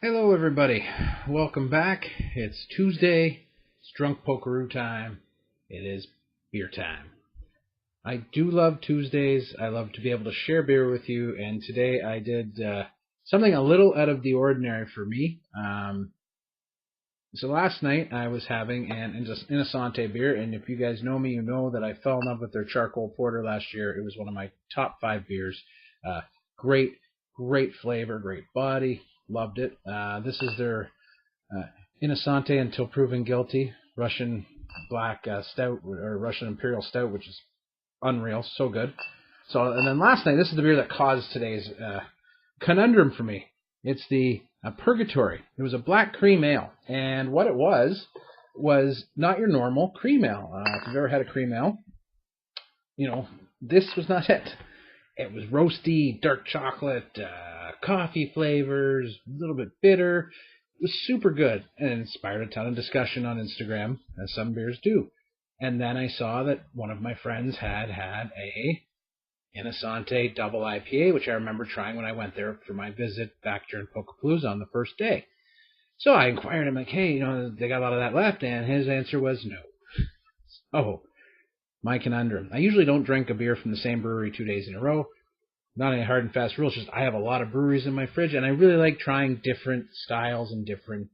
Hello, everybody. Welcome back. It's Tuesday. It's drunk pokeroo time. It is beer time. I do love Tuesdays. I love to be able to share beer with you, and today I did something a little out of the ordinary for me. So last night I was having an Innocente beer, and if you guys know me, you know that I fell in love with their charcoal porter last year. It was one of my top 5 beers. Great flavor, great body. Loved it. This is their Innocente Until Proven Guilty Russian Black Stout, or Russian Imperial Stout, which is unreal, so good. So, and then last night, this is the beer that caused today's conundrum for me. It's the Purgatory. It was a black cream ale, and what it was not your normal cream ale. If you've ever had a cream ale, you know this was not it. It was roasty, dark chocolate, coffee flavors, a little bit bitter. It was super good and it inspired a ton of discussion on Instagram, as some beers do. And then I saw that one of my friends had a Innocente double IPA, which I remember trying when I went there for my visit back during Pokapalooza on the first day. So I inquired him, like, hey, they got a lot of that left, and his answer was no. Oh, my conundrum. I usually don't drink a beer from the same brewery 2 days in a row. Not any hard and fast rules, just I have a lot of breweries in my fridge, and I really like trying different styles and different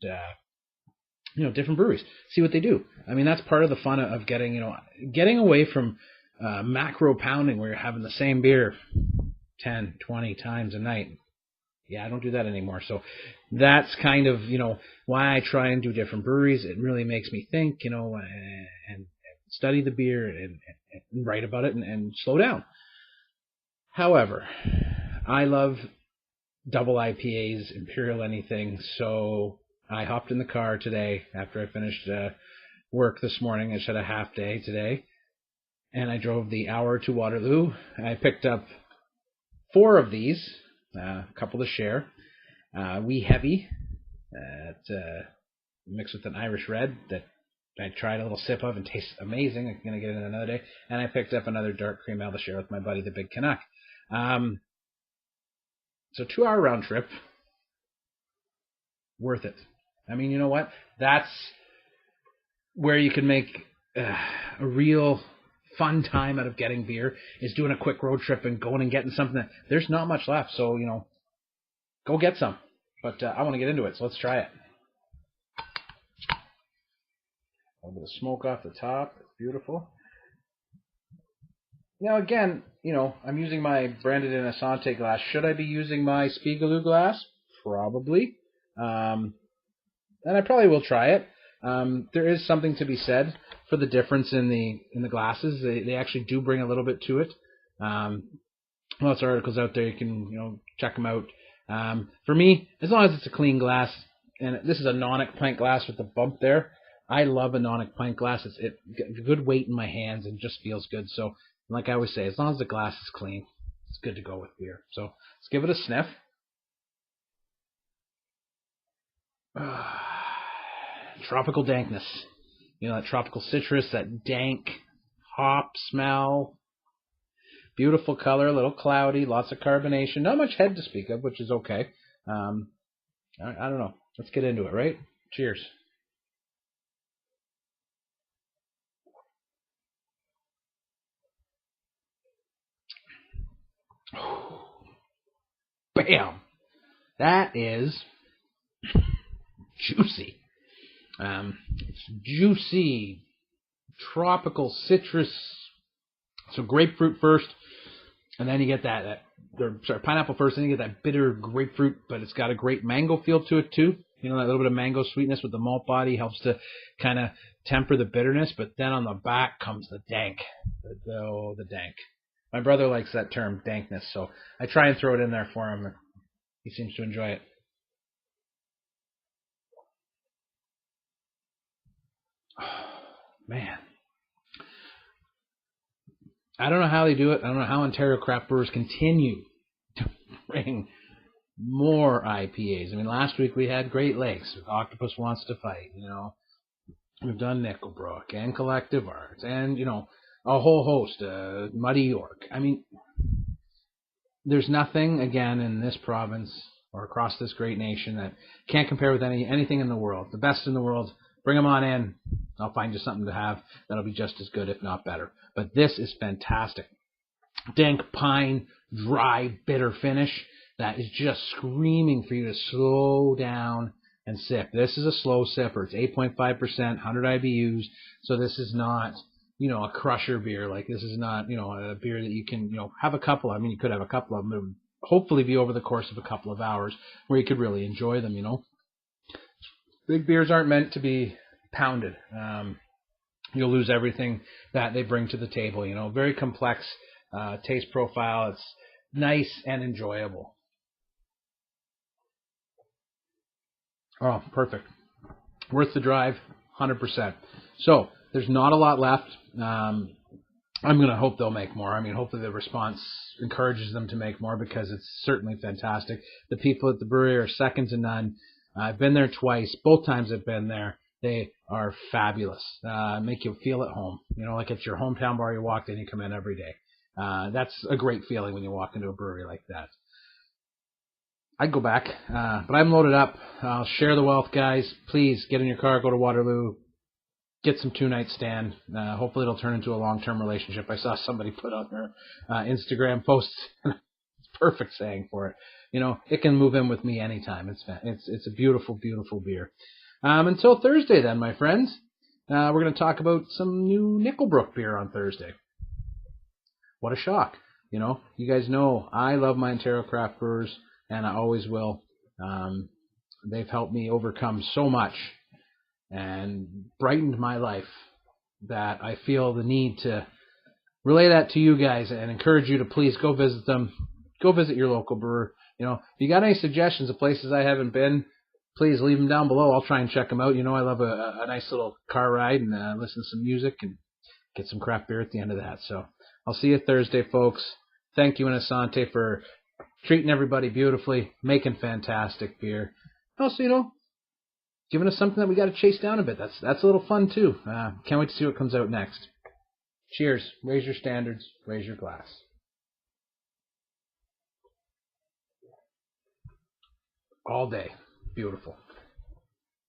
breweries. See what they do. I mean, that's part of the fun of getting away from macro pounding, where you're having the same beer 10, 20 times a night. Yeah, I don't do that anymore. So that's kind of, why I try and do different breweries. It really makes me think, and study the beer and write about it and slow down. However, I love double IPAs, Imperial anything, so I hopped in the car today after I finished work this morning. I just had a half day today, and I drove the hour to Waterloo. I picked up 4 of these, a couple to share. Wee Heavy, mixed with an Irish Red that I tried a little sip of and tastes amazing. I'm going to get it another day. And I picked up another dark cream ale to share with my buddy, the Big Canuck. So 2-hour round trip, worth it. I mean, you know what? That's where you can make a real fun time out of getting beer, is doing a quick road trip and going and getting something that there's not much left. So, go get some. But I want to get into it, so let's try it. A little bit of smoke off the top. It's beautiful. Now, again, I'm using my branded Innocente glass. Should I be using my Spiegeloo glass? Probably. And I probably will try it. There is something to be said for the difference in the glasses. They actually do bring a little bit to it. Lots of articles out there. You can, check them out. For me, as long as it's a clean glass, and this is a Nonic pint glass with the bump there, I love a Nonic pint glass. It's a good weight in my hands and just feels good. So, like I always say, as long as the glass is clean, it's good to go with beer. So let's give it a sniff. Tropical dankness. That tropical citrus, that dank hop smell. Beautiful color, a little cloudy, lots of carbonation. Not much head to speak of, which is okay. I don't know. Let's get into it, right? Cheers. Bam! That is juicy. It's juicy, tropical citrus. So grapefruit first, and then you get pineapple first, and then you get that bitter grapefruit, but it's got a great mango feel to it too. That little bit of mango sweetness with the malt body helps to kind of temper the bitterness, but then on the back comes the dank. The dank. My brother likes that term, dankness, so I try and throw it in there for him. He seems to enjoy it. Oh, man. I don't know how they do it. I don't know how Ontario craft brewers continue to bring more IPAs. I mean, last week we had Great Lakes. Octopus Wants to Fight. We've done Nickelbrook and Collective Arts and, a whole host, Muddy York. I mean, there's nothing, again, in this province or across this great nation that can't compare with anything in the world. The best in the world. Bring them on in. I'll find you something to have that'll be just as good, if not better. But this is fantastic. Dank pine, dry, bitter finish that is just screaming for you to slow down and sip. This is a slow sipper. It's 8.5%, 100 IBUs. So this is not, a crusher beer. Like, this is not, a beer that you can, have a couple. I mean, you could have a couple of them. Hopefully be over the course of a couple of hours where you could really enjoy them, Big beers aren't meant to be pounded. You'll lose everything that they bring to the table, Very complex taste profile. It's nice and enjoyable. Oh, perfect. Worth the drive, 100%. So there's not a lot left. I'm going to hope they'll make more. I mean, hopefully the response encourages them to make more because it's certainly fantastic. The people at the brewery are second to none. I've been there twice. Both times I've been there. They are fabulous. Make you feel at home. Like it's your hometown bar you walked in, you come in every day. That's a great feeling when you walk into a brewery like that. I'd go back, but I'm loaded up. I'll share the wealth, guys. Please get in your car, go to Waterloo, get some two-night stand. Hopefully it'll turn into a long-term relationship. I saw somebody put on their Instagram post. It's perfect saying for it. It can move in with me anytime. It's a beautiful, beautiful beer. Until Thursday then, my friends. We're going to talk about some new Nickelbrook beer on Thursday. What a shock. You guys know I love my Ontario craft brewers, and I always will. They've helped me overcome so much and brightened my life that I feel the need to relay that to you guys and encourage you to please go visit them. Go visit your local brewer. If you got any suggestions of places I haven't been, please leave them down below. I'll try and check them out. I love a nice little car ride and listen to some music and get some craft beer at the end of that. So I'll see you Thursday, folks. Thank you, Innocente, for treating everybody beautifully, making fantastic beer. Also, giving us something that we got to chase down a bit. That's a little fun, too. Can't wait to see what comes out next. Cheers. Raise your standards. Raise your glass. All day. Beautiful.